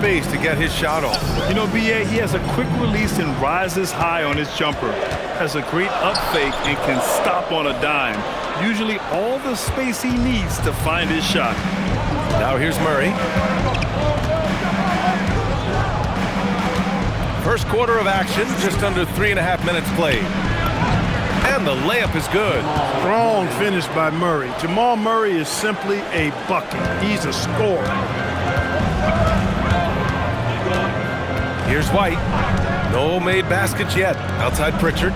space to get his shot off. You know, B.A., he has a quick release and rises high on his jumper. Has a great up fake and can stop on a dime. Usually all the space he needs to find his shot. Now here's Murray. First quarter of action, just under 3.5 minutes played. And the layup is good. Strong finish by Murray. Jamal Murray is simply a bucket. He's a scorer. Here's White. No made baskets yet. Outside Pritchard.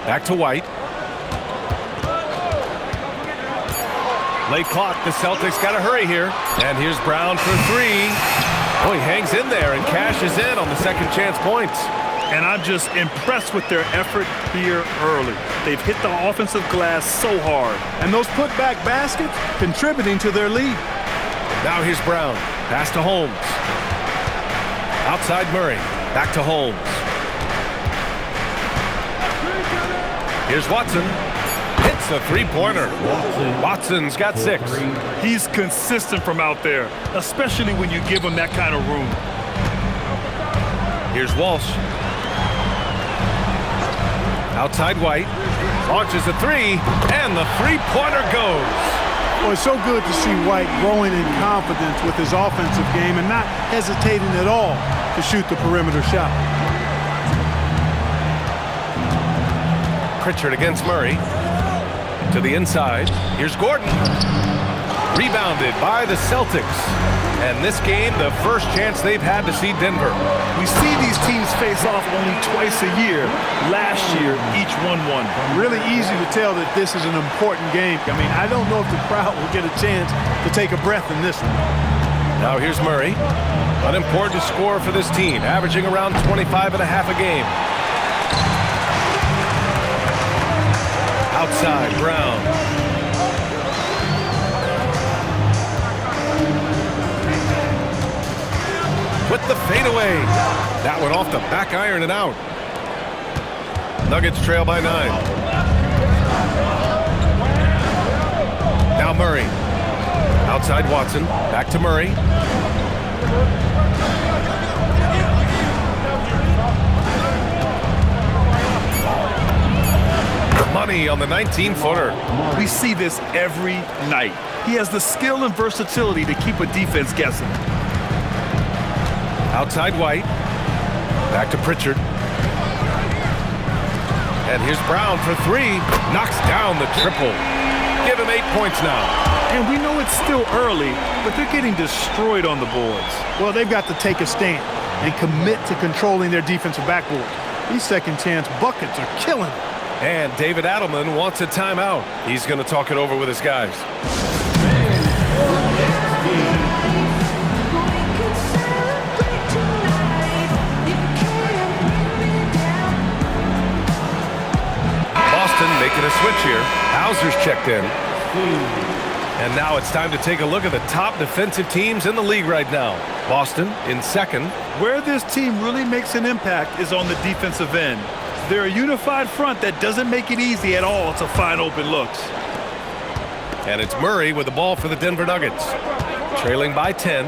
Back to White. Late clock. The Celtics got to hurry here. And here's Brown for three. Oh, he hangs in there and cashes in on the second chance points. And I'm just impressed with their effort here early. They've hit the offensive glass so hard. And those putback baskets contributing to their lead. Now here's Brown. Pass to Holmes. Outside Murray. Back to Holmes. Here's Watson. Hits a three-pointer. Watson's got 6. He's consistent from out there, especially when you give him that kind of room. Here's Walsh. Outside White. Launches a three, and the three-pointer goes. Well, it's so good to see White growing in confidence with his offensive game and not hesitating at all to shoot the perimeter shot. Pritchard against Murray. To the inside. Here's Gordon. Rebounded by the Celtics. And this game, the first chance they've had to see Denver. We see these teams face off only twice a year. Last year, each won one. Really easy to tell that this is an important game. I mean, I don't know if the crowd will get a chance to take a breath in this one. Now here's Murray. An important scorer for this team, averaging around 25.5 a game. Outside, Brown. With the fadeaway. That one off the back iron and out. Nuggets trail by 9. Now Murray. Outside Watson. Back to Murray. Money on the 19-footer. We see this every night. He has the skill and versatility to keep a defense guessing. Outside White. Back to Pritchard. And here's Brown for three. Knocks down the triple. Give him 8 points now. And we know it's still early, but they're getting destroyed on the boards. Well, they've got to take a stand and commit to controlling their defensive backboard. These second chance buckets are killing them. And David Adelman wants a timeout. He's going to talk it over with his guys. Boston making a switch here. Hauser's checked in. And now it's time to take a look at the top defensive teams in the league right now. Boston in second. Where this team really makes an impact is on the defensive end. They're a unified front that doesn't make it easy at all to find open looks. And it's Murray with the ball for the Denver Nuggets. Trailing by 10.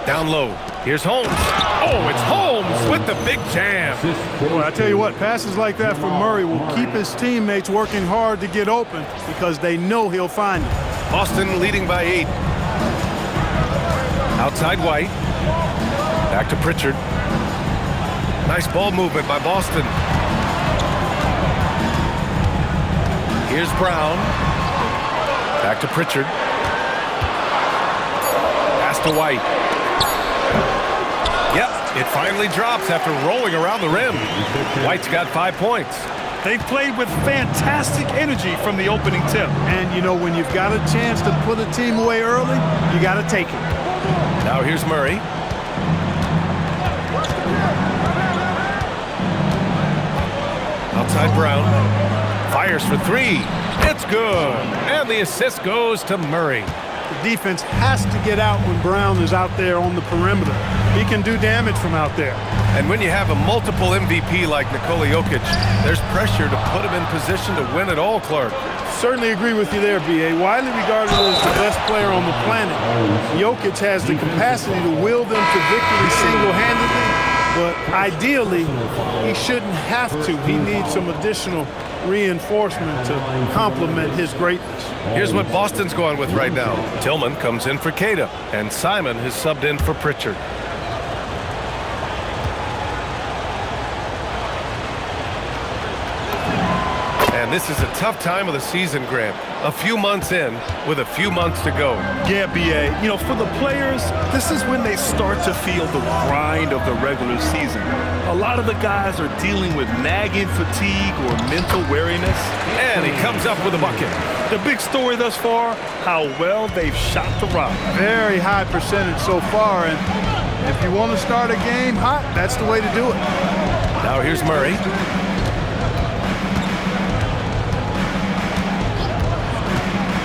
Down low. Here's Holmes. Oh, it's Holmes with the big jam. Boy, I tell you what, passes like that from Murray will keep his teammates working hard to get open because they know he'll find them. Boston leading by 8. Outside White. Back to Pritchard. Nice ball movement by Boston. Here's Brown. Back to Pritchard. Pass to White. Yep, it finally drops after rolling around the rim. White's got 5 points. They played with fantastic energy from the opening tip. And, you know, when you've got a chance to put a team away early, you got to take it. Now here's Murray. Outside Brown. Fires for three. It's good. And the assist goes to Murray. defense has to get out when Brown is out there on the perimeter. He can do damage from out there. And when you have a multiple MVP like Nikola Jokic, there's pressure to put him in position to win it all, Clark. Certainly agree with you there, B.A. Widely regarded as the best player on the planet, Jokic has the capacity to will them to victory single-handedly, but ideally, he shouldn't have to. He needs some additional reinforcement to complement his greatness. Here's what Boston's going with right now. Tillman comes in for Queta, and Simon has subbed in for Pritchard. And this is a tough time of the season, Grant. A few months in with a few months to go. Yeah, B.A. You know, for the players, this is when they start to feel the grind of the regular season. A lot of the guys are dealing with nagging fatigue or mental weariness. And he comes up with a bucket. The big story thus far, how well they've shot the rock. Very high percentage so far, and if you want to start a game hot, that's the way to do it. Now here's Murray.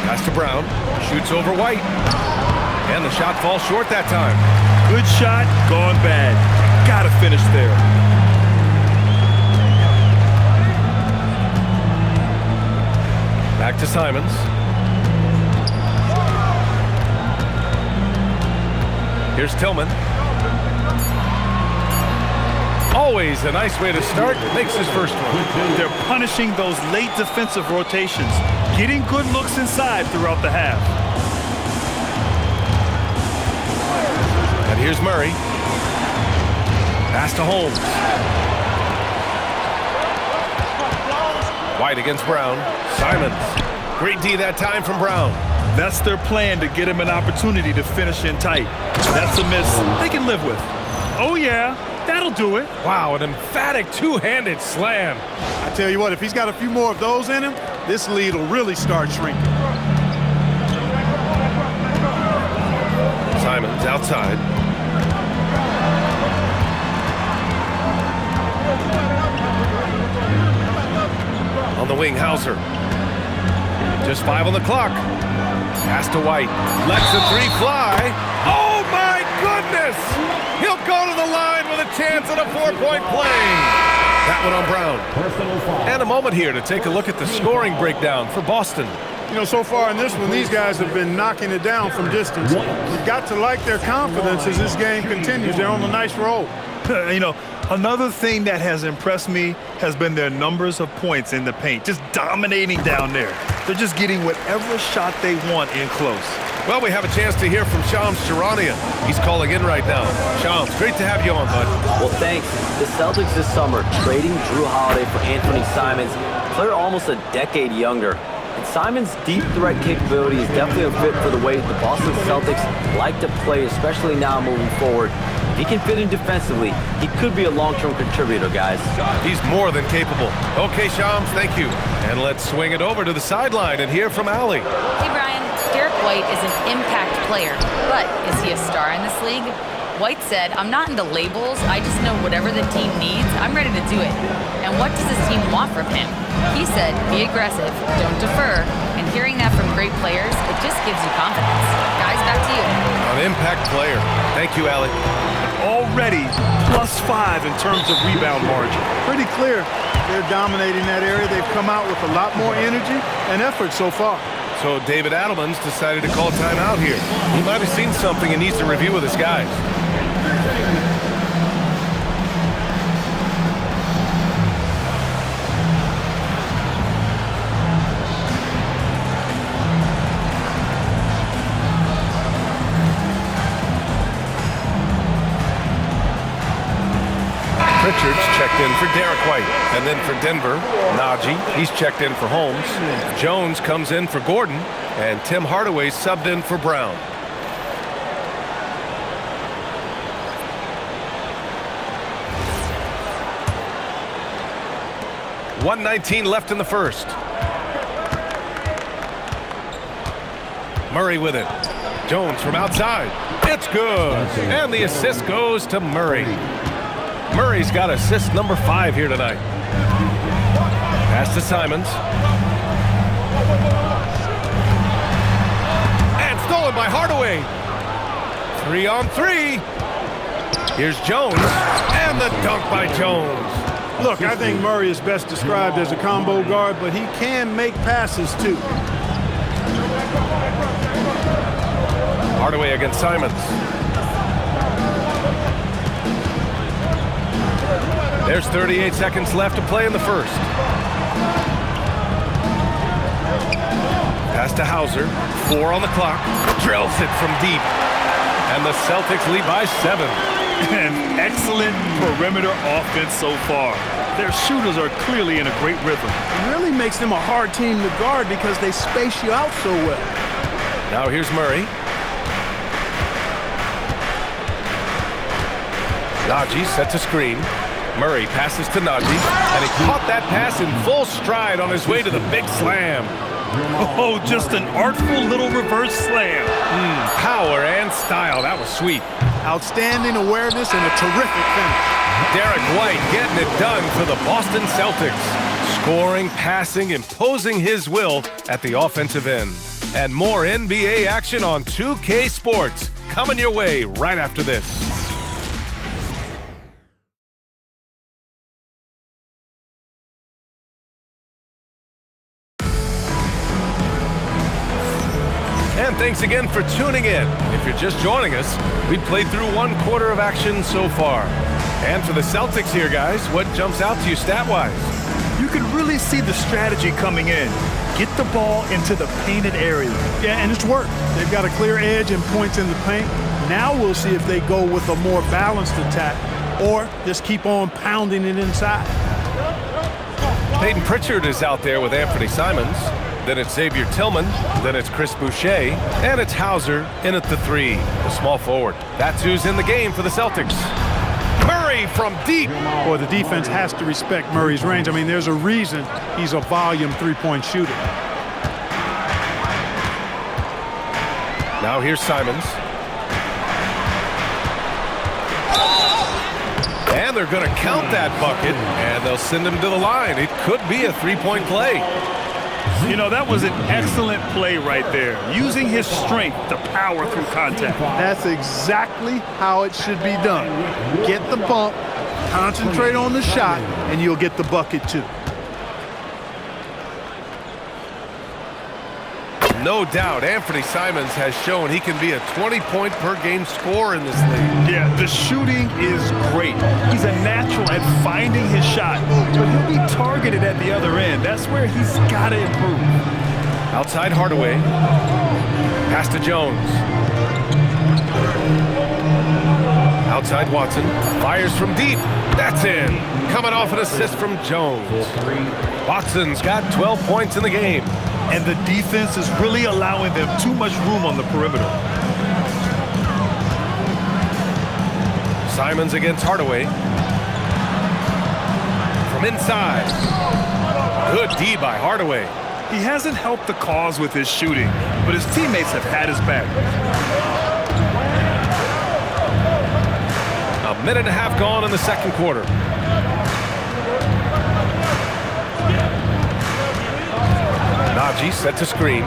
Pass to Brown, shoots over White, and the shot falls short that time. Good shot, gone bad. Gotta finish there. Back to Simons. Here's Tillman. Always a nice way to start. Makes his first one. They're punishing those late defensive rotations, getting good looks inside throughout the half. And here's Murray. Pass to Holmes. White against Brown. Simons. Great D that time from Brown. That's their plan to get him an opportunity to finish in tight. That's a miss they can live with. Oh, yeah. That'll do it. Wow, an emphatic two-handed slam. I tell you what, if he's got a few more of those in him, this lead will really start shrinking. Simons outside. On the wing, Hauser. Just 5 on the clock. Pass to White. Lets the three fly. Oh, my goodness! He'll go to the line with a chance at a 4-point play. That one on Brown. And a moment here to take a look at the scoring breakdown for Boston. You know, so far in this one, these guys have been knocking it down from distance. You've got to like their confidence as this game continues. They're on a nice roll. You know, another thing that has impressed me has been their numbers of points in the paint, just dominating down there. They're just getting whatever shot they want in close. Well, we have a chance to hear from Shams Charania. He's calling in right now. Shams, great to have you on, bud. Well, thanks. The Celtics this summer trading Drew Holiday for Anthony Simons, player almost a decade younger. And Simons' deep threat capability is definitely a fit for the way the Boston Celtics like to play, especially now moving forward. If he can fit in defensively, he could be a long-term contributor, guys. He's more than capable. Okay, Shams, thank you. And let's swing it over to the sideline and hear from Allie. Hey, Brian. Derek White is an impact player, but is he a star in this league? White said, "I'm not into labels. I just know whatever the team needs, I'm ready to do it. And what does this team want from him?" He said, "Be aggressive, don't defer." And hearing that from great players, it just gives you confidence. Guys, back to you. An impact player. Thank you, Allie. Already +5 in terms of rebound margin. Pretty clear they're dominating that area. They've come out with a lot more energy and effort so far. So David Adelman's decided to call timeout here. He might have seen something and needs to review with his guys. Pritchard's checked in for Derek White. And then for Denver, Najee, he's checked in for Holmes. Jones comes in for Gordon. And Tim Hardaway subbed in for Brown. .119 left in the first. Murray with it. Jones from outside. It's good. And the assist goes to Murray. Murray's got assist number 5 here tonight. Pass to Simons. And stolen Stolen by Hardaway. 3-on-3. Here's Jones, and the dunk by Jones. Look, I think Murray is best described as a combo guard, but he can make passes too. Hardaway against Simons. There's 38 seconds left to play in the first. Pass to Hauser. 4 on the clock. Drills it from deep. And the Celtics lead by 7. An excellent perimeter offense so far. Their shooters are clearly in a great rhythm. It really makes them a hard team to guard because they space you out so well. Now here's Murray. Najee set to screen. Murray passes to Najee, and he caught that pass in full stride on his way to the big slam. Oh, just an artful little reverse slam. Power and style. That was sweet. Outstanding awareness and a terrific finish. Derek White getting it done for the Boston Celtics. Scoring, passing, imposing his will at the offensive end. And more NBA action on 2K Sports coming your way right after this. And thanks again for tuning in. If you're just joining us, we've played through 1 quarter of action so far. And for the Celtics here, guys, what jumps out to you stat-wise? You can really see the strategy coming in. Get the ball into the painted area. Yeah, and it's worked. They've got a clear edge and points in the paint. Now we'll see if they go with a more balanced attack or just keep on pounding it inside. Peyton Pritchard is out there with Anthony Simons. Then it's Xavier Tillman. Then it's Chris Boucher. And it's Hauser in at the 3, the small forward. That's who's in the game for the Celtics. Murray from deep. Boy, the defense has to respect Murray's range. I mean, there's a reason he's a volume three-point shooter. Now here's Simons. And they're going to count that bucket, and they'll send him to the line. It could be a three-point play. You know, that was an excellent play right there. Using his strength to power through contact. That's exactly how it should be done. Get the bump, concentrate on the shot, and you'll get the bucket too. No doubt, Anthony Simons has shown he can be a 20-point-per-game scorer in this league. Yeah, the shooting is great. He's a natural at finding his shot, but he'll be targeted at the other end. That's where he's got to improve. Outside Hardaway. Pass to Jones. Outside Watson. Fires from deep. That's in. Coming off an assist from Jones. Watson's got 12 points in the game. And the defense is really allowing them too much room on the perimeter. Simons against Hardaway. From inside. Good D by Hardaway. He hasn't helped the cause with his shooting, but his teammates have had his back. A minute and a half gone in the second quarter. Najee set to screen.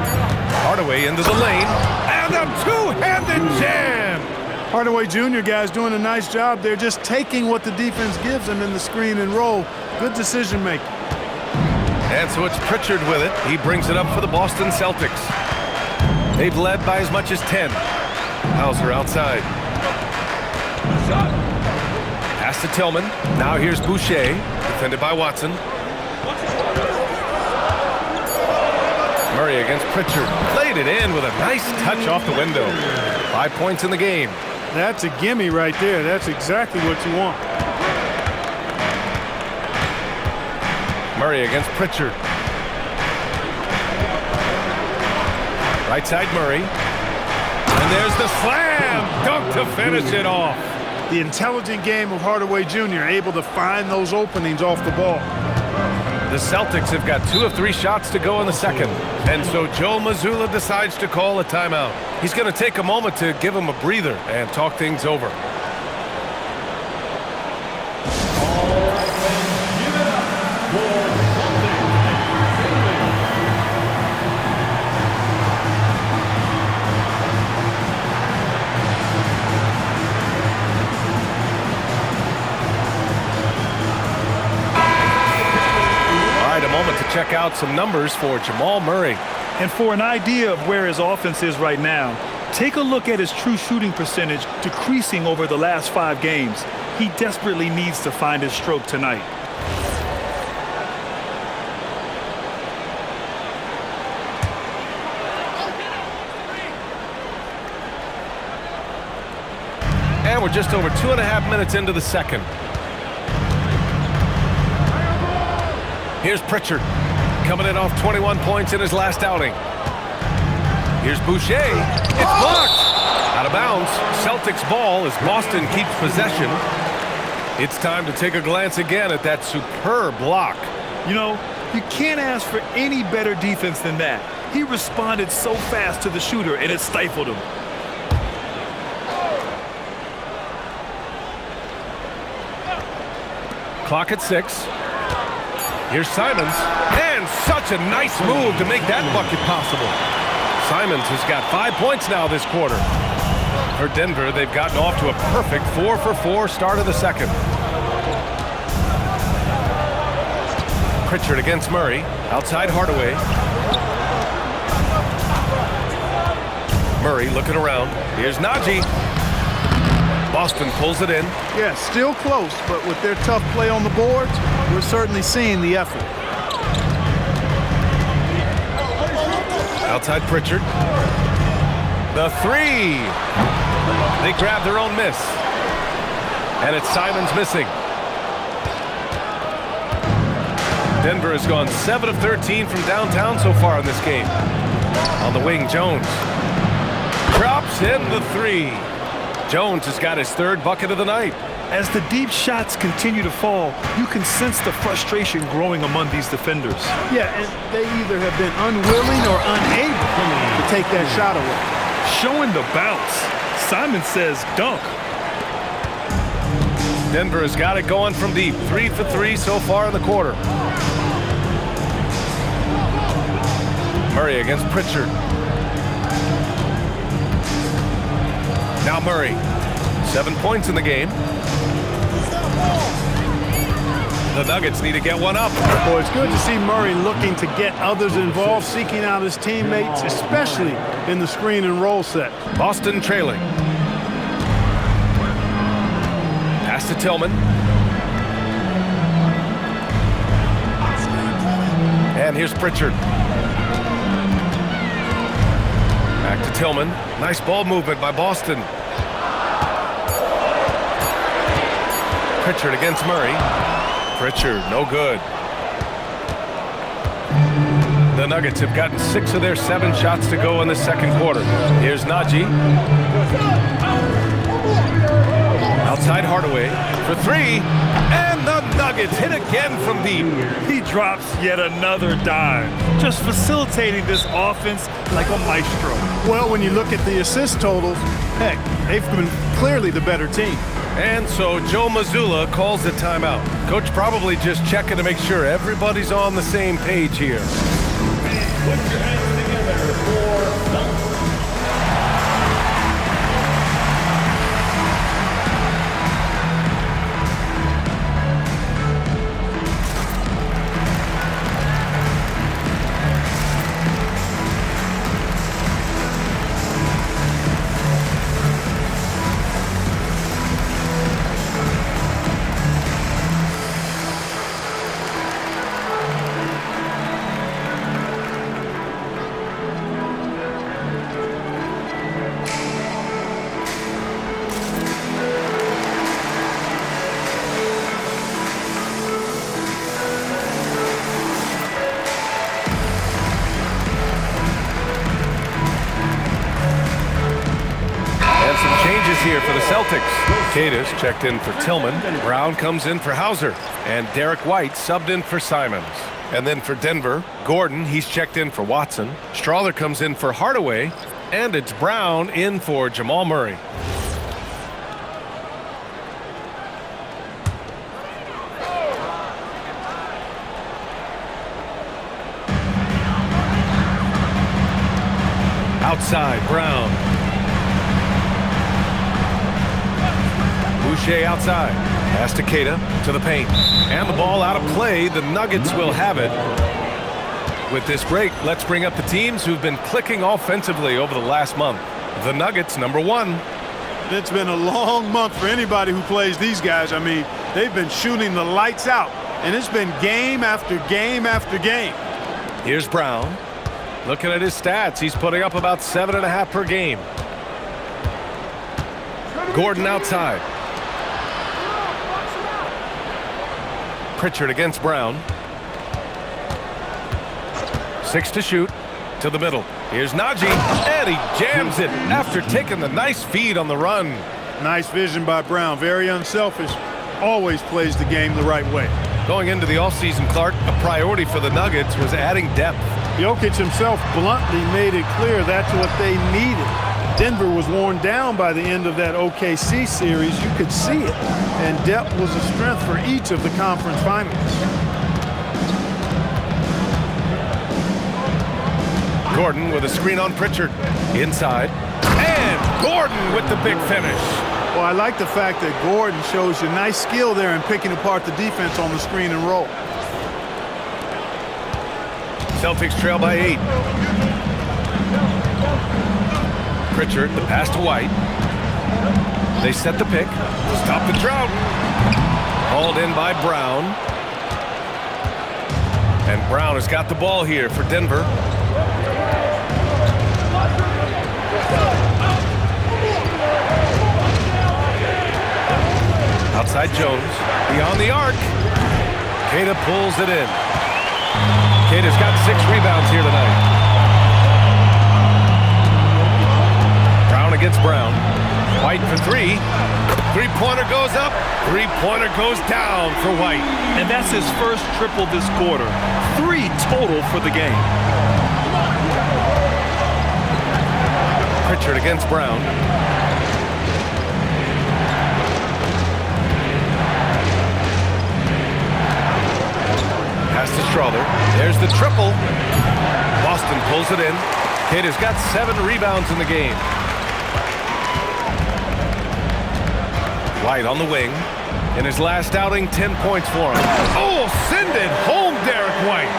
Hardaway into the lane. And a two-handed jam. Hardaway Jr. guys doing a nice job. They're just taking what the defense gives them in the screen and roll. Good decision making. And so it's Pritchard with it. He brings it up for the Boston Celtics. They've led by as much as 10. Hauser outside. Pass to Tillman. Now here's Boucher. Defended by Watson. Murray against Pritchard. Played it in with a nice touch off the window. 5 points in the game. That's a gimme right there. That's exactly what you want. Murray against Pritchard. Right side Murray. And there's the slam. Dunk to finish it off. The intelligent game of Hardaway Jr. able to find those openings off the ball. The Celtics have got 2 of 3 shots to go in the second. And so Joe Mazzulla decides to call a timeout. He's going to take a moment to give him a breather and talk things over. check out some numbers for Jamal Murray. And for an idea of where his offense is right now, take a look at his true shooting percentage decreasing over the last 5 games. He desperately needs to find his stroke tonight. And we're just over 2.5 minutes into the second. Here's Pritchard, coming in off 21 points in his last outing. Here's Boucher. It's blocked. Out of bounds. Celtics ball as Boston keeps possession. It's time to take a glance again at that superb block. You know, you can't ask for any better defense than that. He responded so fast to the shooter, and it stifled him. Clock at 6. Here's Simons, and such a nice move to make that bucket possible. Simons has got 5 points now this quarter. For Denver, they've gotten off to a perfect 4-for-4 start of the second. Pritchard against Murray, outside Hardaway. Murray looking around. Here's Najee. Boston pulls it in. Yeah, still close, but with their tough play on the boards, we're certainly seeing the effort. Outside Pritchard. The 3. They grab their own miss. And it's Simons missing. Denver has gone 7 of 13 from downtown so far in this game. On the wing, Jones. Drops in the 3. Jones has got his 3rd bucket of the night. As the deep shots continue to fall, you can sense the frustration growing among these defenders. Yeah, and they either have been unwilling or unable to take that shot away. Showing the bounce. Simon says dunk. Denver has got it going from deep. 3 for 3 so far in the quarter. Murray against Pritchard. Now Murray, 7 points in the game. The Nuggets need to get one up. Boy, it's good to see Murray looking to get others involved, seeking out his teammates, especially in the screen and roll set. Boston trailing. Pass to Tillman. And here's Pritchard. Back to Tillman. Nice ball movement by Boston. Pritchard against Murray. Pritchard, no good. The Nuggets have gotten 6 of their 7 shots to go in the second quarter. Here's Najee. Outside Hardaway for 3. And the Nuggets hit again from deep. He drops yet another dime, just facilitating this offense like a maestro. Well, when you look at the assist totals, heck, they've been clearly the better team. And so Joe Mazzulla calls the timeout. Coach probably just checking to make sure everybody's on the same page here. Put your hands together for Celtics. Here for the Celtics. Cadis checked in for Tillman. Brown comes in for Hauser. And Derek White subbed in for Simons. And then for Denver, Gordon, he's checked in for Watson. Strawler comes in for Hardaway. And it's Brown in for Jamal Murray. Outside, Brown. Boucher outside. Pass to Keita to the paint. And the ball out of play. The Nuggets will have it. With this break, let's bring up the teams who've been clicking offensively over the last month. The Nuggets, number 1. It's been a long month for anybody who plays these guys. I mean, they've been shooting the lights out, and it's been game after game after game. Here's Brown. Looking at his stats, he's putting up about 7.5 per game. Gordon outside. Pritchard against Brown. 6 to shoot. To the middle. Here's Najee, and he jams it after taking the nice feed on the run. Nice vision by Brown. Very unselfish. Always plays the game the right way. Going into the offseason, Clark, a priority for the Nuggets was adding depth. Jokic himself bluntly made it clear that's what they needed. Denver was worn down by the end of that OKC series. You could see it. And depth was a strength for each of the conference finals. Gordon with a screen on Pritchard. Inside. And Gordon with the big finish. Well, I like the fact that Gordon shows you nice skill there in picking apart the defense on the screen and roll. Celtics trail by 8. Pritchard, the pass to White. They set the pick. Stop the drought. Hauled in by Brown. And Brown has got the ball here for Denver. Outside Jones, beyond the arc. Queta pulls it in. Queta's got 6 rebounds here tonight. Brown against Brown. White for 3. Three-pointer goes up. Three-pointer goes down for White. And that's his first triple this quarter. 3 total for the game. Pritchard against Brown. Pass to Strother. There's the triple. Boston pulls it in. Kidd has got 7 rebounds in the game. White on the wing. In his last outing, 10 points for him. Oh, send it home, Derek White.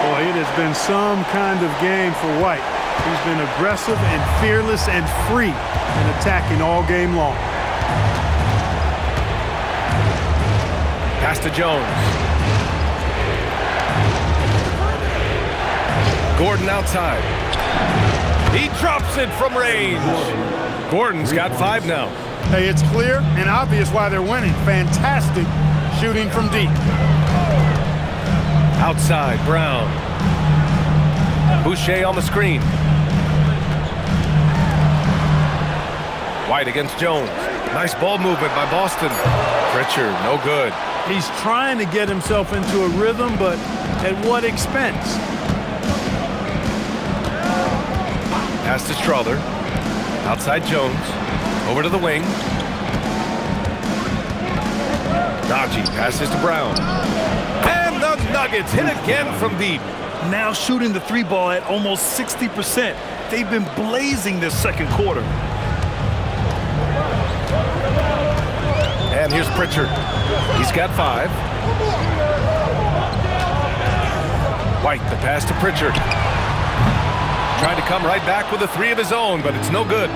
Boy, it has been some kind of game for White. He's been aggressive and fearless and free in attacking all game long. Pass to Jones. Gordon outside. He drops it from range. Gordon's got 5 now. Hey, it's clear and obvious why they're winning. Fantastic shooting from deep. Outside, Brown. Boucher on the screen. White against Jones. Nice ball movement by Boston. Pritchard, no good. He's trying to get himself into a rhythm, but at what expense? Pass to Strother. Outside Jones. Over to the wing. Najee passes to Brown. And the Nuggets hit again from deep. Now shooting the 3 ball at almost 60%. They've been blazing this second quarter. And here's Pritchard. He's got 5. White, the pass to Pritchard. Trying to come right back with a 3 of his own, but it's no good.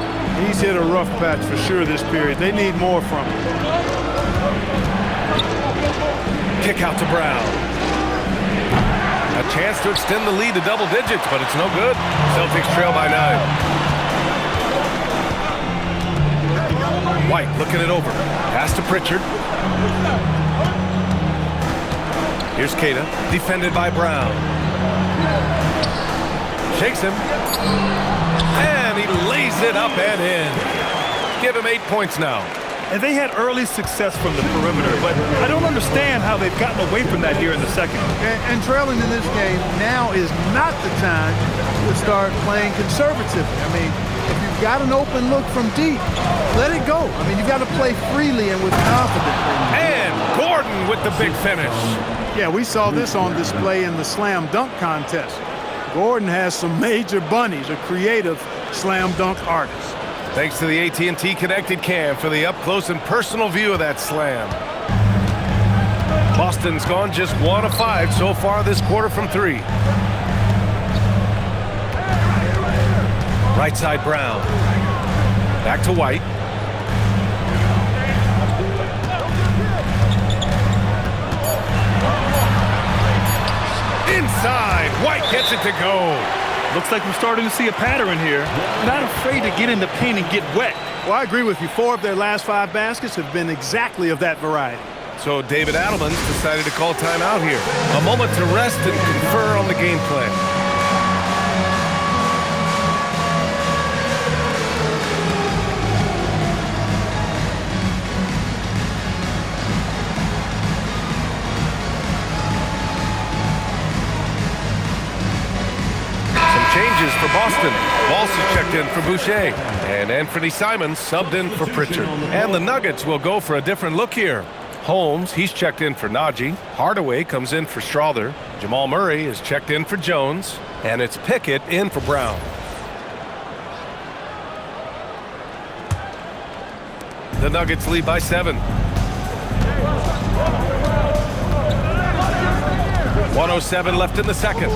He's hit a rough patch for sure this period. They need more from him. Kick out to Brown. A chance to extend the lead to double digits, but it's no good. Celtics trail by 9. White looking it over. Pass to Pritchard. Here's Queta, defended by Brown. Shakes him. And he lays it up and in. Give him 8 points now. And they had early success from the perimeter, but I don't understand how they've gotten away from that here in the second. And trailing in this game, now is not the time to start playing conservatively. I mean, if you've got an open look from deep, let it go. I mean, you've got to play freely and with confidence. And Gordon with the big finish. Yeah, we saw this on display in the slam dunk contest. Gordon has some major bunnies, a creative slam dunk artist. Thanks to the AT&T Connected Cam for the up-close and personal view of that slam. Boston's gone just 1 of 5 so far this quarter from 3. Right side Brown. Back to White. Inside, White gets it to go. Looks like we're starting to see a pattern here. Not afraid to get in the paint and get wet. Well, I agree with you. 4 of their last 5 baskets have been exactly of that variety. So David Adelman's decided to call timeout here. A moment to rest and confer on the game plan. Changes for Boston. Walsh checked in for Boucher. And Anthony Simons subbed in for Pritchard. And the Nuggets will go for a different look here. Holmes, he's checked in for Najee. Hardaway comes in for Strother. Jamal Murray is checked in for Jones. And it's Pickett in for Brown. The Nuggets lead by 7. 1:07 left in the second.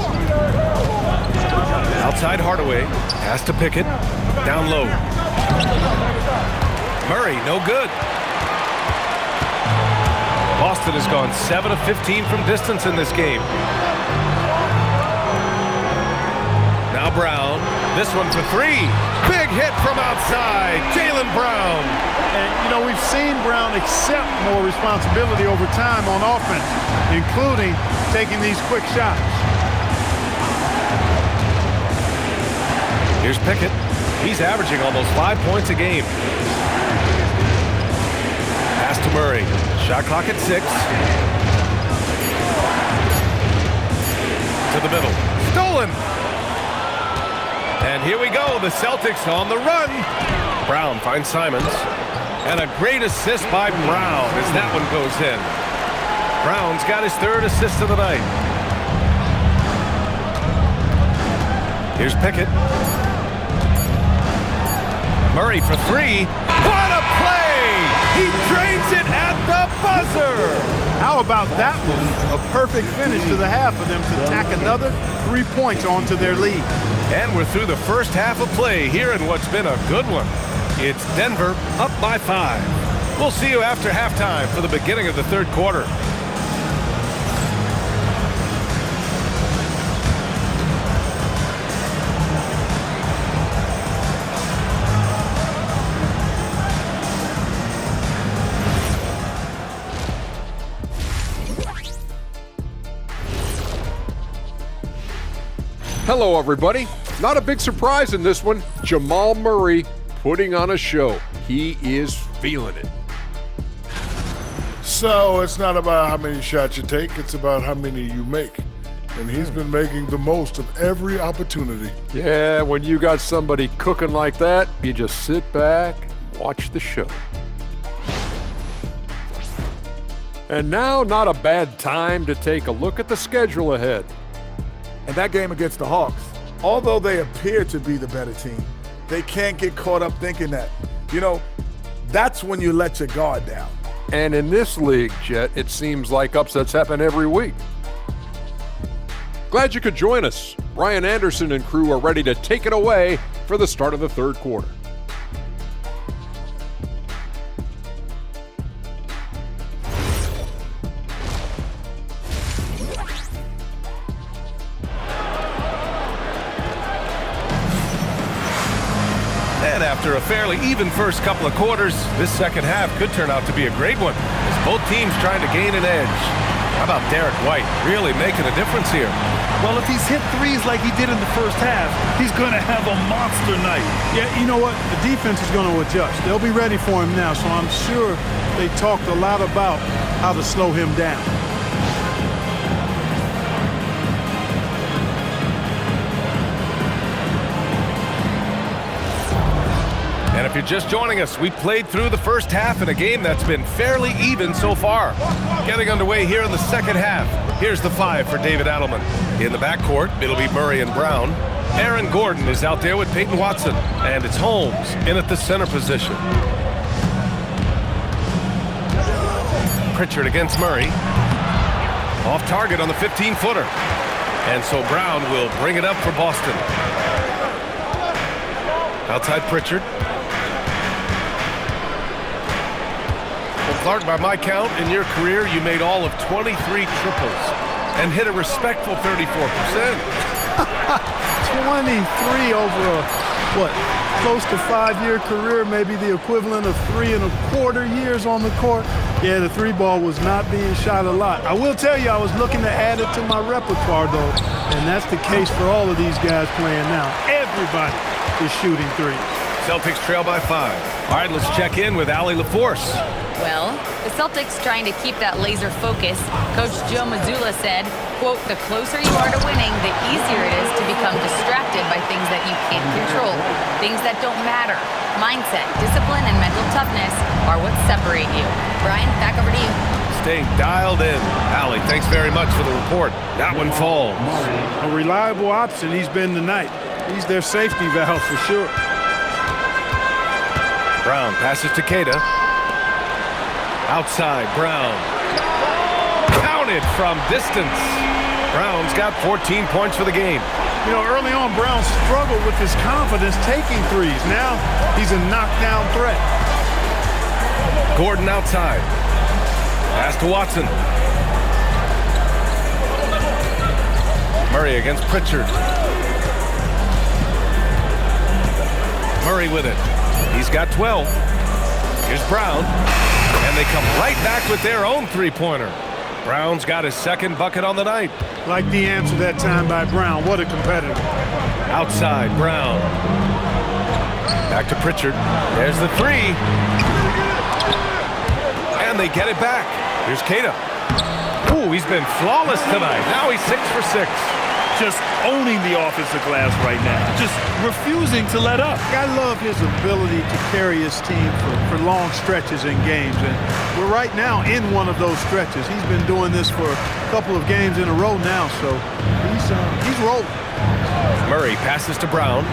Outside Hardaway, pass to Pickett, down low. Murray, no good. Boston has gone 7 of 15 from distance in this game. Now Brown, this one for 3. Big hit from outside, Jaylen Brown. And, you know, we've seen Brown accept more responsibility over time on offense, including taking these quick shots. Here's Pickett. He's averaging almost 5 points a game. Pass to Murray. Shot clock at 6. To the middle. Stolen. And here we go. The Celtics on the run. Brown finds Simons. And a great assist by Brown as that one goes in. Brown's got his 3rd assist of the night. Here's Pickett. Murray for 3. What a play! He drains it at the buzzer! How about that one? A perfect finish to the half for them to tack another 3 points onto their lead. And we're through the first half of play here in what's been a good one. It's Denver up by 5. We'll see you after halftime for the beginning of the 3rd quarter. Hello, everybody. Not a big surprise in this one. Jamal Murray putting on a show. He is feeling it. So it's not about how many shots you take, it's about how many you make. And he's been making the most of every opportunity. Yeah, when you got somebody cooking like that, you just sit back and watch the show. And now, not a bad time to take a look at the schedule ahead. And that game against the Hawks, although they appear to be the better team, they can't get caught up thinking that. You know, that's when you let your guard down. And in this league, Jet, it seems like upsets happen every week. Glad you could join us. Brian Anderson and crew are ready to take it away for the start of the 3rd quarter. And after a fairly even first couple of quarters, this second half could turn out to be a great one as both teams trying to gain an edge. How about Derek White really making a difference here? Well, if he's hit 3s like he did in the first half, he's going to have a monster night. Yeah, you know what? The defense is going to adjust. They'll be ready for him now, so I'm sure they talked a lot about how to slow him down. And if you're just joining us, we played through the first half in a game that's been fairly even so far. Getting underway here in the second half. Here's the 5 for David Adelman. In the backcourt, it'll be Murray and Brown. Aaron Gordon is out there with Peyton Watson. And it's Holmes in at the center position. Pritchard against Murray. Off target on the 15-footer. And so Brown will bring it up for Boston. Outside Pritchard. Well, Clark, by my count, in your career, you made all of 23 triples and hit a respectful 34%. 23 over a, close to 5-year career, maybe the equivalent of 3 1/4 years on the court. Yeah, the three ball was not being shot a lot. I will tell you, I was looking to add it to my repertoire, though, and that's the case for all of these guys playing now. Everybody is shooting threes. Celtics trail by 5. All right, let's check in with Allie LaForce. Well, the Celtics trying to keep that laser focus. Coach Joe Mazzulla said, quote, "The closer you are to winning, the easier it is to become distracted by things that you can't control, things that don't matter. Mindset, discipline, and mental toughness are what separate you." Brian, back over to you. Staying dialed in. Allie, thanks very much for the report. That one falls. A reliable option he's been tonight. He's their safety valve for sure. Brown passes to Queta. Outside, Brown. Counted from distance. Brown's got 14 points for the game. You know, early on, Brown struggled with his confidence taking threes. Now, he's a knockdown threat. Gordon outside. Pass to Watson. Murray against Pritchard. Murray with it. He's got 12. Here's Brown. And they come right back with their own three-pointer. Brown's got his second bucket on the night. Like the answer that time by Brown. What a competitor. Outside, Brown. Back to Pritchard. There's the three. And they get it back. Here's Queta. Ooh, he's been flawless tonight. Now he's 6 for 6. Just owning the offensive glass right now. Just refusing to let up. I love his ability to carry his team for long stretches in games. And we're right now in one of those stretches. He's been doing this for a couple of games in a row now, so he's rolling. Murray passes to Brown.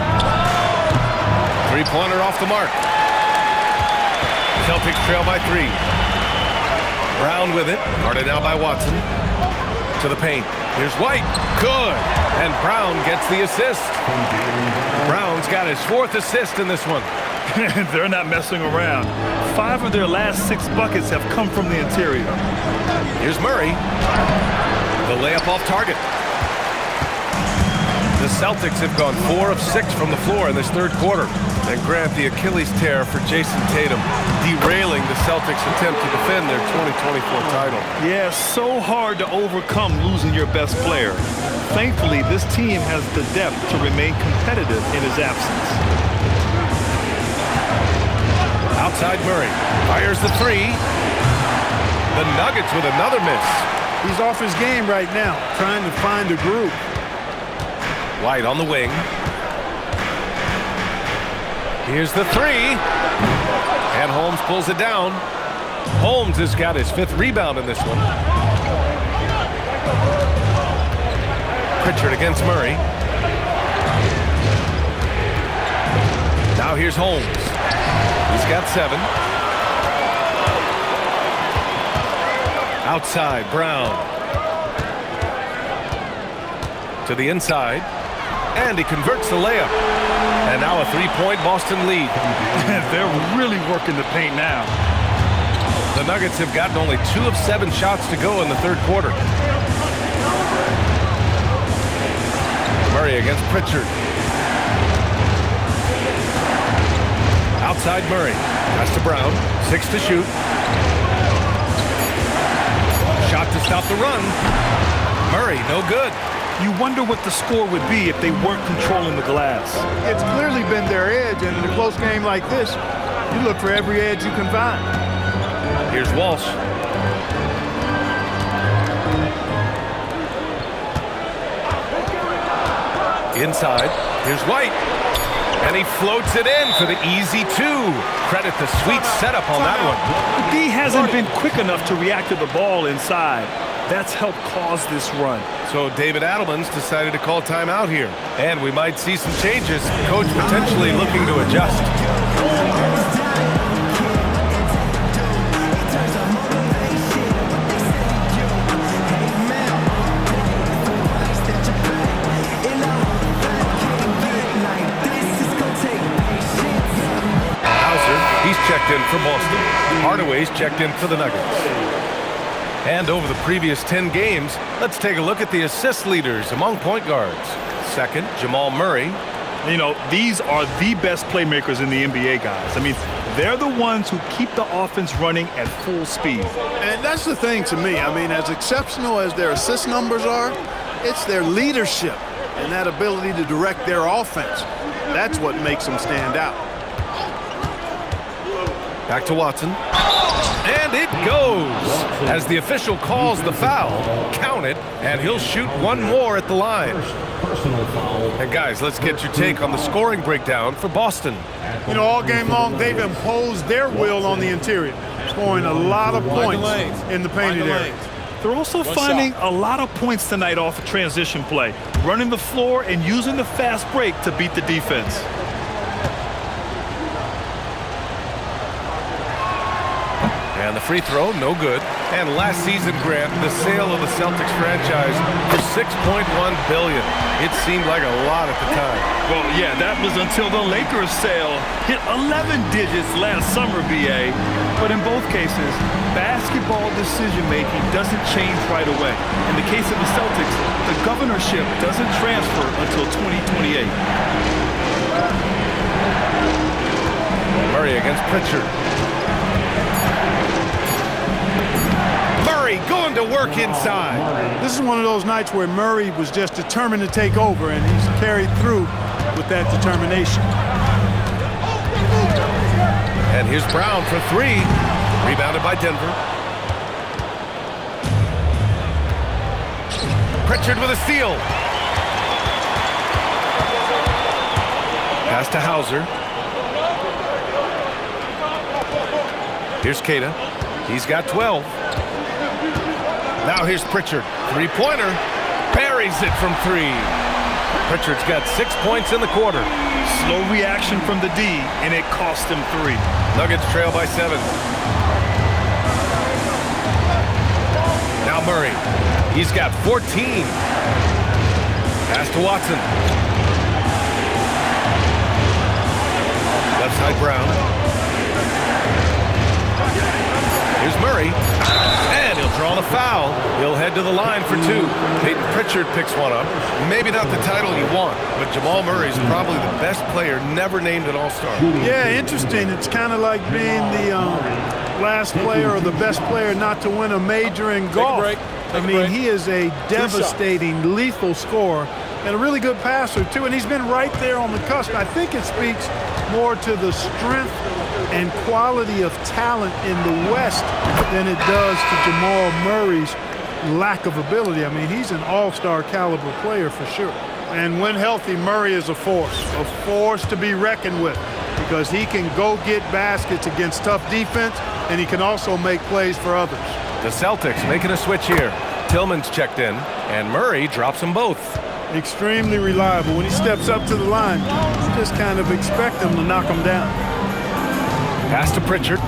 Three-pointer off the mark. Celtics trail by 3. Brown with it. Guarded now by Watson. To the paint. Here's White. Good. And Brown gets the assist. Brown's got his 4th assist in this one. They're not messing around. 5 of their last 6 buckets have come from the interior. Here's Murray. The layup off target. The Celtics have gone 4 of 6 from the floor in this third quarter. And Grant, the Achilles tear for Jason Tatum, derailing the Celtics' attempt to defend their 2024 title. Yeah, so hard to overcome losing your best player. Thankfully, this team has the depth to remain competitive in his absence. Outside Murray. Fires the three. The Nuggets with another miss. He's off his game right now, trying to find a groove. White on the wing. Here's the three. And Holmes pulls it down. Holmes has got his 5th rebound in this one. Pritchard against Murray. Now here's Holmes. He's got 7. Outside, Brown. To the inside. And he converts the layup. And now a 3-point Boston lead. They're really working the paint now. The Nuggets have gotten only 2 of 7 shots to go in the third quarter. Murray against Pritchard. Outside Murray. Pass to Brown. 6 to shoot. Shot to stop the run. Murray, no good. You wonder what the score would be if they weren't controlling the glass. It's clearly been their edge, and in a close game like this, you look for every edge you can find. Here's Walsh. Inside. Here's White. And he floats it in for the easy 2. Credit the sweet setup on that one. D hasn't been quick enough to react to the ball inside. That's helped cause this run. So David Adelman's decided to call timeout here. And we might see some changes. Coach potentially looking to adjust. for Boston. Hardaway's checked in for the Nuggets. And over the previous 10 games, let's take a look at the assist leaders among point guards. Second, Jamal Murray. You know, these are the best playmakers in the NBA, guys. I mean, they're the ones who keep the offense running at full speed. And that's the thing to me. I mean, as exceptional as their assist numbers are, it's their leadership and that ability to direct their offense. That's what makes them stand out. Back to Watson. And it goes. As the official calls the foul, count it, and he'll shoot one more at the line. And guys, let's get your take on the scoring breakdown for Boston. You know, all game long, they've imposed their will on the interior, scoring a lot of points in the painted area. They're also finding a lot of points tonight off a transition play, running the floor and using the fast break to beat the defense. And the free throw, no good. And last season, Grant, the sale of the Celtics franchise for $6.1 billion. It seemed like a lot at the time. Well, yeah, that was until the Lakers sale hit 11 digits last summer, BA. But in both cases, basketball decision-making doesn't change right away. In the case of the Celtics, the governorship doesn't transfer until 2028. Murray against Pritchard. Murray going to work inside. This is one of those nights where Murray was just determined to take over, and he's carried through with that determination. And here's Brown for three. Rebounded by Denver. Pritchard with a steal. Pass to Hauser. Here's Queta. He's got 12. Now here's Pritchard. Three-pointer. Buries it from three. Pritchard's got 6 points in the quarter. Slow reaction from the D, and it cost him 3. Nuggets trail by 7. Now Murray. He's got 14. Pass to Watson. Left side Brown. Here's Murray, and he'll draw the foul. He'll head to the line for two. Peyton Pritchard picks one up. Maybe not the title you want, but Jamal Murray's probably the best player never named an All-Star. Yeah, interesting. It's kind of like being the last player or the best player not to win a major in golf. I mean, he is a devastating, lethal scorer and a really good passer, too. And he's been right there on the cusp. I think it speaks more to the strength and quality of talent in the West than it does to Jamal Murray's lack of ability. I mean, he's an all-star caliber player for sure. And when healthy, Murray is a force to be reckoned with, because he can go get baskets against tough defense, and he can also make plays for others. The Celtics making a switch here. Tillman's checked in, and Murray drops them both. Extremely reliable. When he steps up to the line, you just kind of expect him to knock him down. Pass to Pritchard.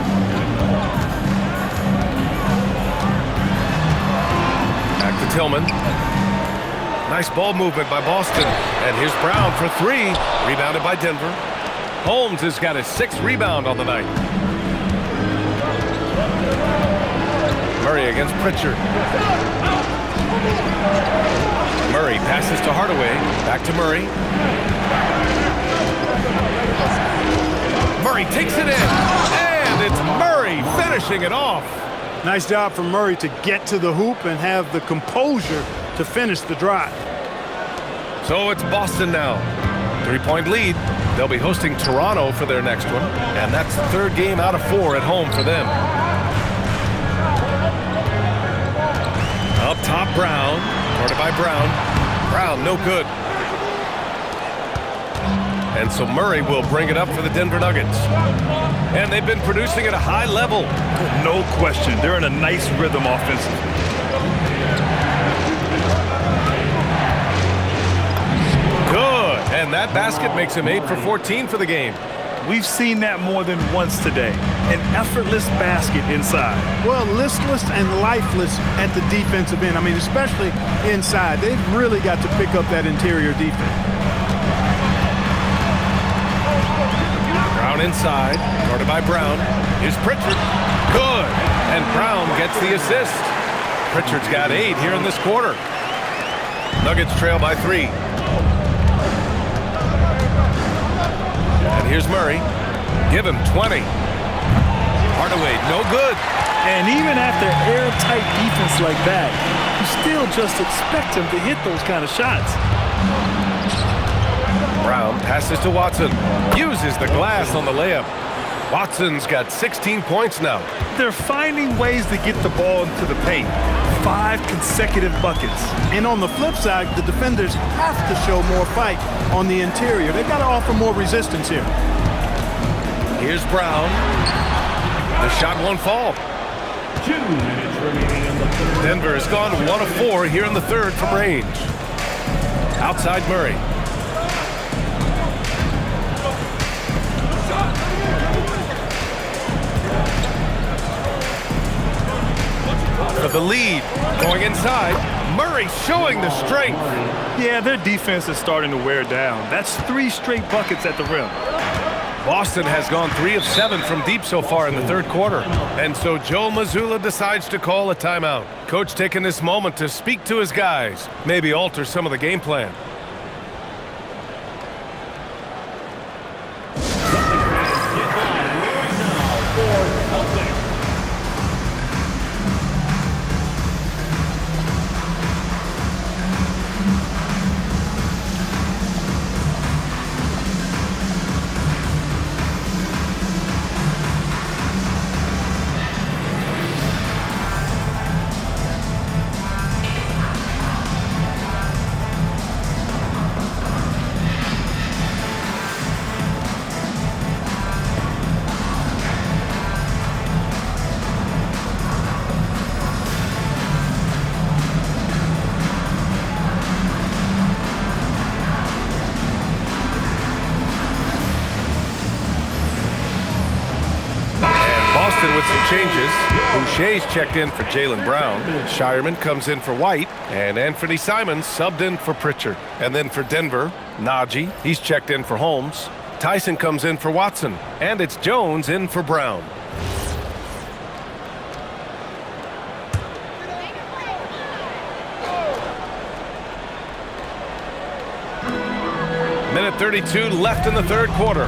Back to Tillman. Nice ball movement by Boston. And here's Brown for three. Rebounded by Denver. Holmes has got his 6th rebound on the night. Murray against Pritchard. Murray passes to Hardaway. Back to Murray. Murray takes it in, and it's Murray finishing it off. Nice job from Murray to get to the hoop and have the composure to finish the drive. So it's Boston now. 3-point lead. They'll be hosting Toronto for their next one, and that's the 3rd game out of 4 at home for them. Up top, Brown. Guarded by Brown. Brown, no good. And so Murray will bring it up for the Denver Nuggets. And they've been producing at a high level. No question. They're in a nice rhythm offensively. Good. And that basket makes him 8 for 14 for the game. We've seen that more than once today. An effortless basket inside. Well, listless and lifeless at the defensive end. I mean, especially inside. They've really got to pick up that interior defense. Brown One inside, guarded by Brown. Here's Pritchard. Good. And Brown gets the assist. Pritchard's got 8 here in this quarter. Nuggets trail by 3. And here's Murray. Give him 20. Hardaway, no good. And even after airtight defense like that, you still just expect him to hit those kind of shots. Brown passes to Watson. Uses the glass on the layup. Watson's got 16 points now. They're finding ways to get the ball into the paint. 5 consecutive buckets. And on the flip side, the defenders have to show more fight on the interior. They've got to offer more resistance here. Here's Brown. The shot won't fall. 2 minutes remaining in the third. Denver has gone 1 of 4 here in the third from range. Outside Murray. For the lead, going inside, Murray showing the strength. Yeah, their defense is starting to wear down. That's 3 straight buckets at the rim. Boston has gone 3 of 7 from deep so far in the third quarter. And so Joe Mazzulla decides to call a timeout. Coach taking this moment to speak to his guys, maybe alter some of the game plan. With some changes, Boucher's checked in for Jaylen Brown. Shireman comes in for White, and Anthony Simons subbed in for Pritchard. And then for Denver, Najee, he's checked in for Holmes. Tyson comes in for Watson, and it's Jones in for Brown. Minute 32 left in the third quarter.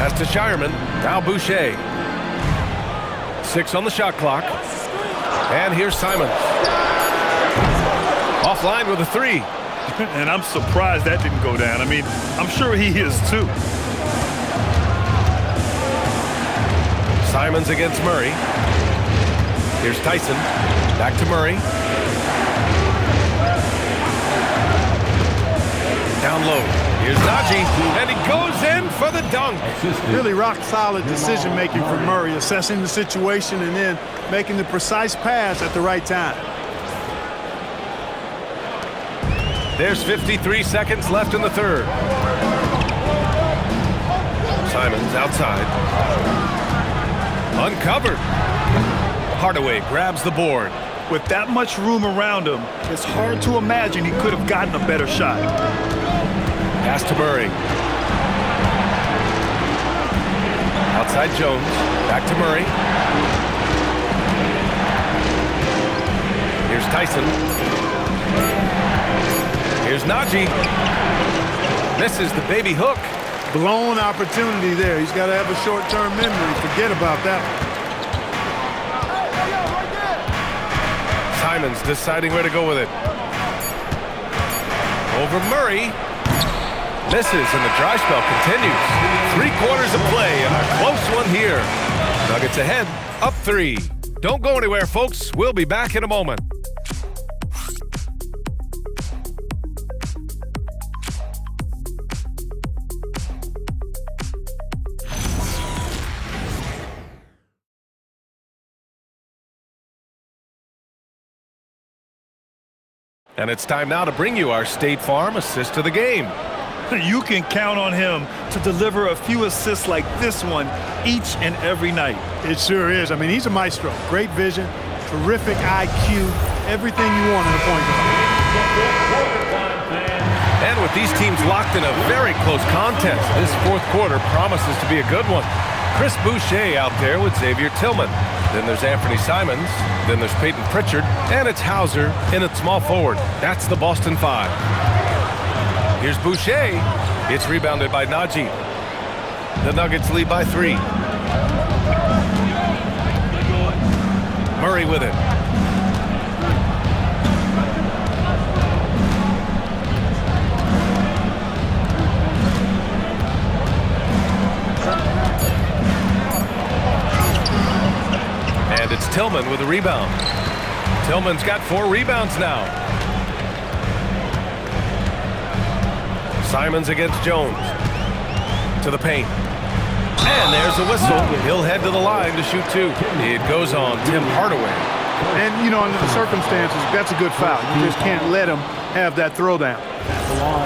Pass to Shireman. Now Boucher. 6 on the shot clock. And here's Simons. Offline with a 3. And I'm surprised that didn't go down. I mean, I'm sure he is too. Simons against Murray. Here's Tyson. Back to Murray. Down low. Here's Najee, and he goes in for the dunk. Really rock-solid decision-making from Murray, assessing the situation and then making the precise pass at the right time. There's 53 seconds left in the third. Simons outside. Uncovered. Hardaway grabs the board. With that much room around him, it's hard to imagine he could have gotten a better shot. Pass to Murray. Outside Jones. Back to Murray. Here's Tyson. Here's Najee. Misses the baby hook. Blown opportunity there. He's got to have a short-term memory. Forget about that one. Simons deciding where to go with it. Over Murray. Misses, and the dry spell continues. 3 quarters of play, and a close one here. Nuggets ahead, up 3. Don't go anywhere, folks. We'll be back in a moment. And it's time now to bring you our State Farm assist of the game. You can count on him to deliver a few assists like this one each and every night. It sure is. I mean, he's a maestro. Great vision, terrific IQ, everything you want in a point guard. And with these teams locked in a very close contest, this fourth quarter promises to be a good one. Chris Boucher out there with Xavier Tillman. Then there's Anthony Simons. Then there's Peyton Pritchard. And it's Hauser in at small forward. That's the Boston Five. Here's Boucher. It's rebounded by Najee. The Nuggets lead by 3. Murray with it. And it's Tillman with a rebound. Tillman's got 4 rebounds now. Simons against Jones. To the paint. And there's a whistle. He'll head to the line to shoot 2. It goes on Tim Hardaway. And, you know, under the circumstances, that's a good foul. You just can't let him have that throwdown.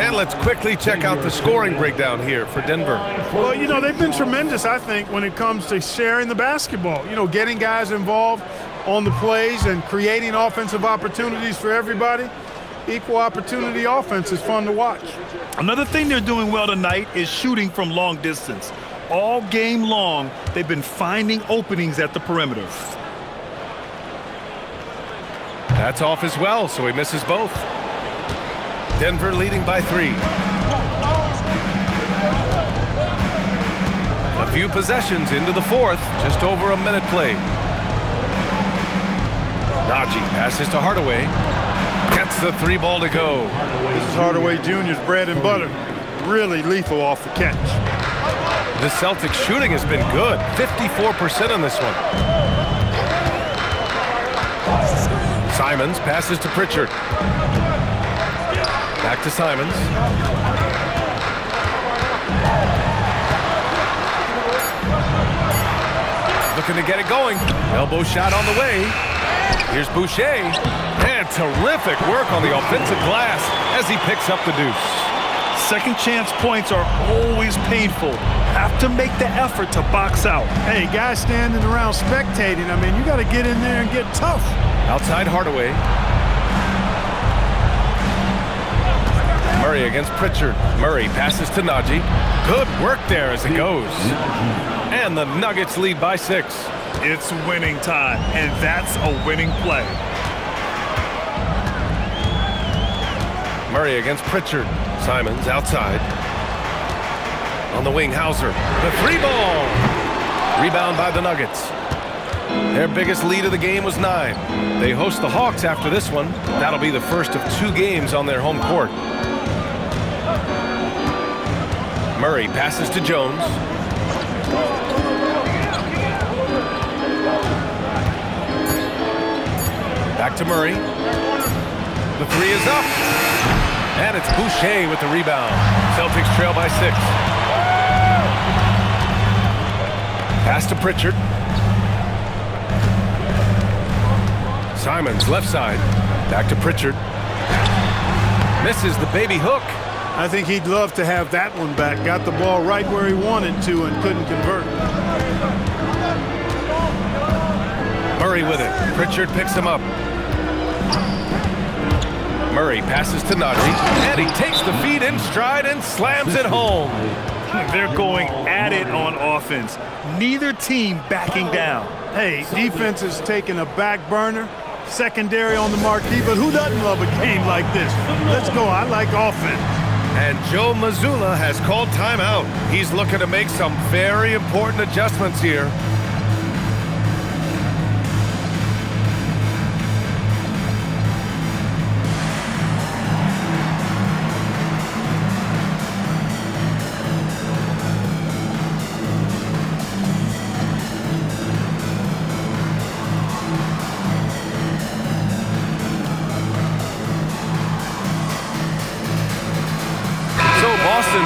And let's quickly check out the scoring breakdown here for Denver. Well, you know, they've been tremendous, I think, when it comes to sharing the basketball. You know, getting guys involved on the plays and creating offensive opportunities for everybody. Equal opportunity offense is fun to watch. Another thing they're doing well tonight is shooting from long distance. All game long, they've been finding openings at the perimeter. That's off as well, so he misses both. Denver leading by 3. A few possessions into the fourth, just over a minute played. Najee passes to Hardaway. Gets the 3 ball to go. This is Hardaway Jr.'s bread and butter. Really lethal off the catch. The Celtics shooting has been good. 54% on this one. Simons passes to Pritchard. Back to Simons. Looking to get it going. Elbow shot on the way. Here's Boucher. And terrific work on the offensive glass as he picks up the deuce. Second chance points are always painful. Have to make the effort to box out. Hey, guys standing around spectating, I mean, you got to get in there and get tough. Outside Hardaway. Murray against Pritchard. Murray passes to Najee. Good work there as it goes. And the Nuggets lead by 6. It's winning time, and that's a winning play. Murray against Pritchard. Simons outside. On the wing, Hauser. The 3 ball. Rebound by the Nuggets. Their biggest lead of the game was 9. They host the Hawks after this one. That'll be the first of 2 games on their home court. Murray passes to Jones. Back to Murray. The 3 is up. And it's Boucher with the rebound. Celtics trail by 6. Pass to Pritchard. Simons left side. Back to Pritchard. Misses the baby hook. I think he'd love to have that one back. Got the ball right where he wanted to and couldn't convert. Murray with it. Pritchard picks him up. Murray passes to Najee, and he takes the feed in stride and slams it home. They're going at it on offense. Neither team backing down. Hey, defense is taking a back burner, secondary on the marquee, but who doesn't love a game like this? Let's go. I like offense. And Joe Mazzulla has called timeout. He's looking to make some very important adjustments here.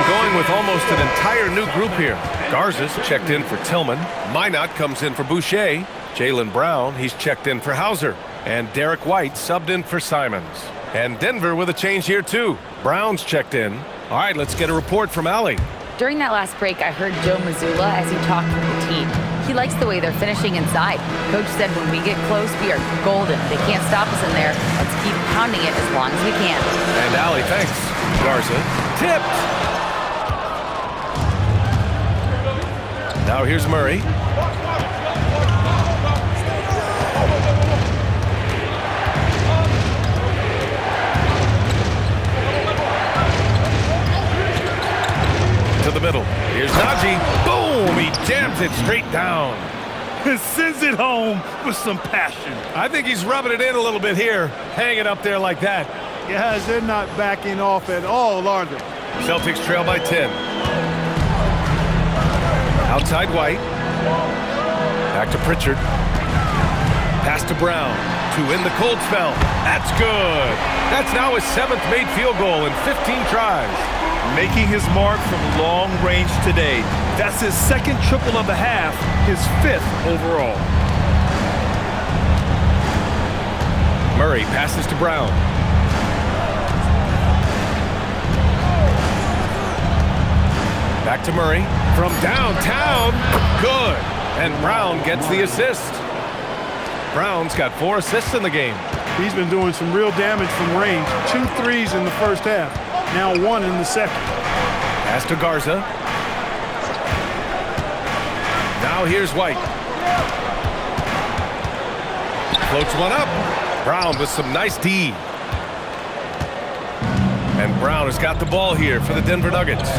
Going with almost an entire new group here. Garza's checked in for Tillman. Minot comes in for Boucher. Jaylen Brown, he's checked in for Hauser. And Derek White subbed in for Simons. And Denver with a change here too. Brown's checked in. All right, let's get a report from Allie. During that last break, I heard Joe Mazzulla as he talked with the team. He likes the way they're finishing inside. Coach said when we get close, we are golden. They can't stop us in there. Let's keep pounding it as long as we can. And Allie, thanks. Garza tipped. Now here's Murray. To the middle. Here's Najee. Boom! He jams it straight down. And sends it home with some passion. I think he's rubbing it in a little bit here. Hang it up there like that. Guys, they're not backing off at all, are they? Celtics trail by 10. Outside White. Back to Pritchard. Pass to Brown. To end the cold spell. That's good. That's now his 7th made field goal in 15 tries. Making his mark from long range today. That's his 2nd triple of the half, his 5th overall. Murray passes to Brown. Back to Murray. From downtown. Good. And Brown gets the assist. Brown's got 4 assists in the game. He's been doing some real damage from range. 2 threes in the first half. Now 1 in the second. Pass to Garza. Now here's White. Floats one up. Brown with some nice D. And Brown has got the ball here for the Denver Nuggets.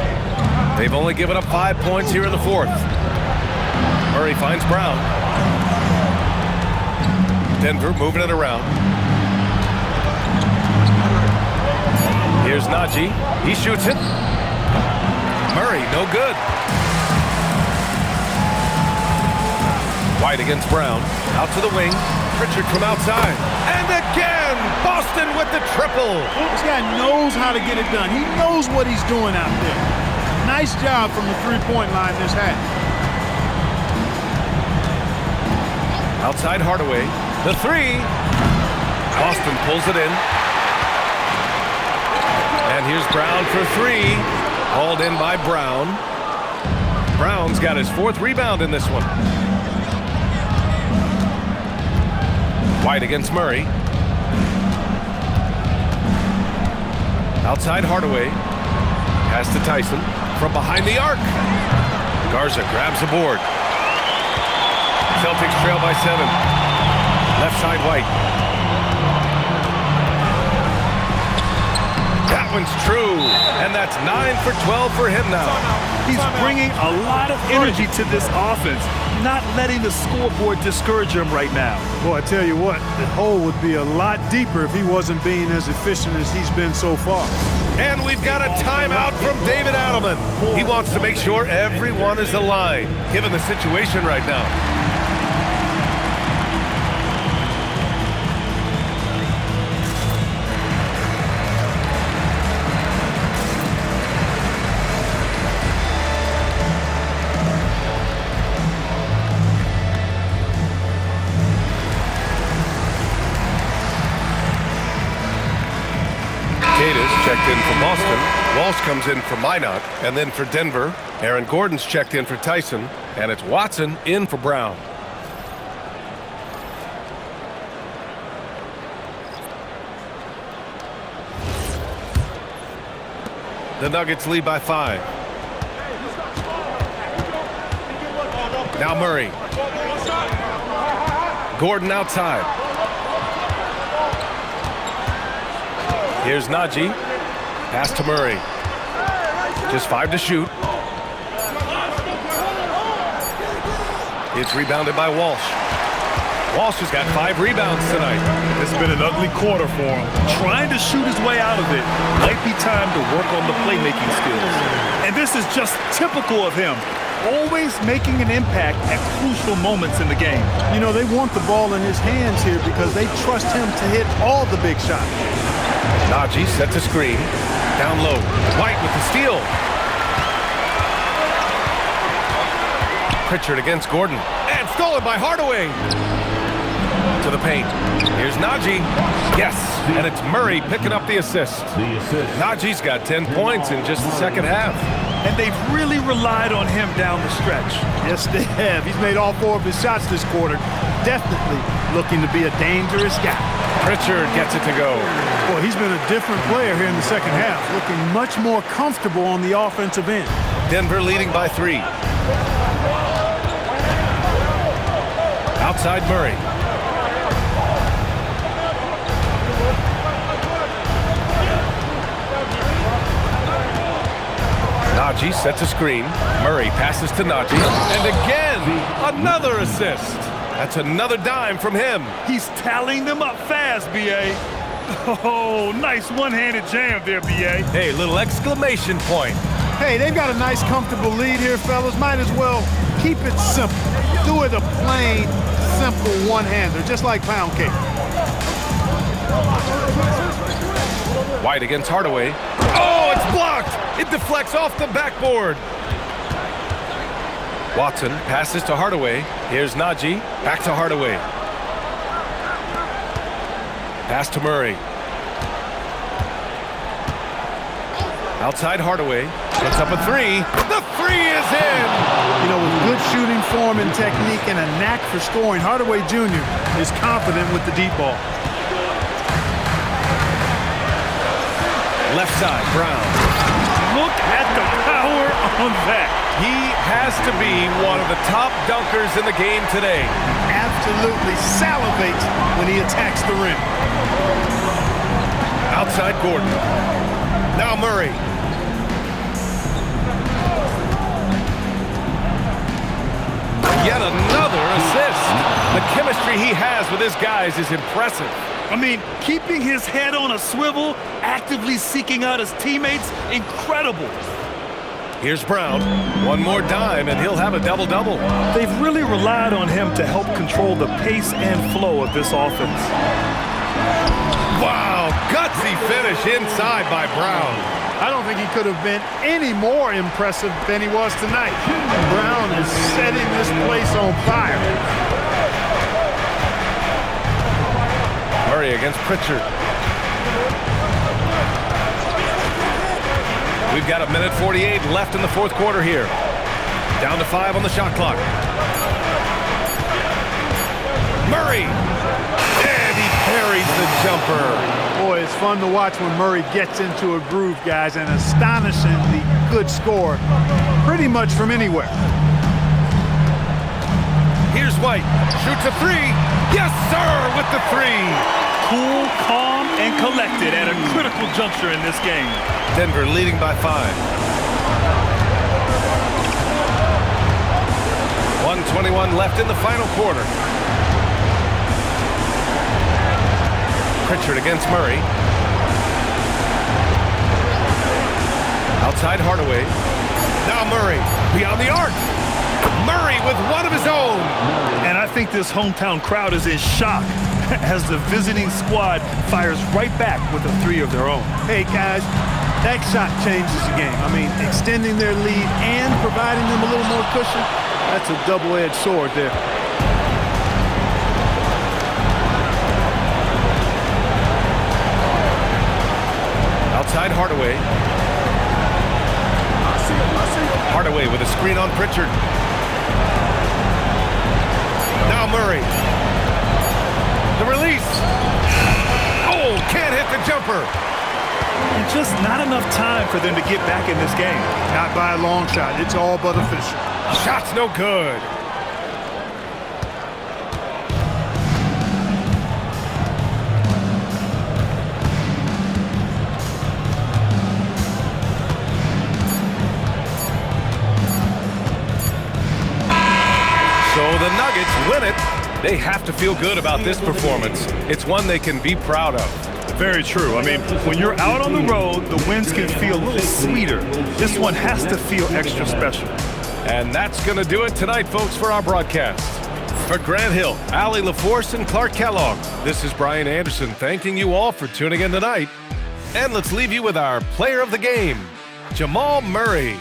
They've only given up 5 points here in the 4th. Murray finds Brown. Denver moving it around. Here's Najee. He shoots it. Murray, no good. White against Brown. Out to the wing. Pritchard from outside. And again, Boston with the triple. This guy knows how to get it done. He knows what he's doing out there. Nice job from the three-point line this half. Outside Hardaway. The 3. Boston pulls it in. And here's Brown for 3. Hauled in by Brown. Brown's got his 4th rebound in this one. White against Murray. Outside Hardaway. Pass to Tyson. From behind the arc. Garza grabs the board. Celtics trail by 7. Left side White. That one's true. And that's 9 for 12 for him now. He's bringing a lot of energy to this offense, not letting the scoreboard discourage him right now. Boy, I tell you what, the hole would be a lot deeper if he wasn't being as efficient as he's been so far. And we've got a timeout from David Adelman. He wants to make sure everyone is aligned, given the situation right now. Checked in for Boston. Walsh comes in for Minot, and then for Denver, Aaron Gordon's checked in for Tyson, and it's Watson in for Brown. The Nuggets lead by 5. Now Murray. Gordon outside. Here's Najee. Pass to Murray. Just 5 to shoot. It's rebounded by Walsh. Walsh has got 5 rebounds tonight. It's been an ugly quarter for him. Trying to shoot his way out of it. Might be time to work on the playmaking skills. And this is just typical of him. Always making an impact at crucial moments in the game. You know, they want the ball in his hands here because they trust him to hit all the big shots. Najee sets a screen. Down low. White with the steal. Pritchard against Gordon. And stolen by Hardaway. To the paint. Here's Najee. Yes. And it's Murray picking up the assist. Najee's got 10 points in just the second half. And they've really relied on him down the stretch. Yes, they have. He's made all 4 of his shots this quarter. Definitely looking to be a dangerous guy. Pritchard gets it to go. Well, he's been a different player here in the second half, looking much more comfortable on the offensive end. Denver leading by 3. Outside Murray. Najee sets a screen. Murray passes to Najee. And again, another assist. That's another dime from him. He's tallying them up fast, B.A. Oh, nice one-handed jam there, B.A. Hey, little exclamation point. Hey, they've got a nice, comfortable lead here, fellas. Might as well keep it simple. Do it a plain, simple one-hander, just like pound cake. White against Hardaway. Oh, it's blocked! It deflects off the backboard. Watson passes to Hardaway. Here's Najee. Back to Hardaway. Pass to Murray. Outside Hardaway. Puts up a 3. The 3 is in! You know, with good shooting form and technique and a knack for scoring, Hardaway Jr. is confident with the deep ball. Left side, Brown. Look at the power on that. He has to be one of the top dunkers in the game today. Absolutely salivates when he attacks the rim. Outside Gordon. Now Murray. Yet another assist. The chemistry he has with his guys is impressive. I mean, keeping his head on a swivel, actively seeking out his teammates, incredible. Here's Brown. One more dime, and he'll have a double-double. They've really relied on him to help control the pace and flow of this offense. Wow, gutsy finish inside by Brown. I don't think he could have been any more impressive than he was tonight. Brown is setting this place on fire. Murray against Pritchard. We've got 1:48 left in the fourth quarter here. Down to 5 on the shot clock. Murray! And he parries the jumper. Boy, it's fun to watch when Murray gets into a groove, guys, and astonishingly good score pretty much from anywhere. Here's White. Shoots a 3. Yes, sir, with the 3. Cool, calm, and collected at a critical juncture in this game. Denver leading by 5. 1:21 left in the final quarter. Pritchard against Murray. Outside Hardaway. Now Murray beyond the arc. Murray with one of his own. And I think this hometown crowd is in shock as the visiting squad fires right back with a 3 of their own. Hey, guys, that shot changes the game. I mean, extending their lead and providing them a little more cushion, that's a double-edged sword there. Outside Hardaway. Hardaway with a screen on Pritchard. Now Murray. The release. Oh, can't hit the jumper. And just not enough time for them to get back in this game. Not by a long shot. It's all but official. Shot's no good. So the Nuggets win it. They have to feel good about this performance. It's one they can be proud of. Very true. I mean, when you're out on the road, the wins can feel a little sweeter. This one has to feel extra special. And that's going to do it tonight, folks, for our broadcast. For Grant Hill, Allie LaForce, and Clark Kellogg, this is Brian Anderson thanking you all for tuning in tonight. And let's leave you with our player of the game, Jamal Murray.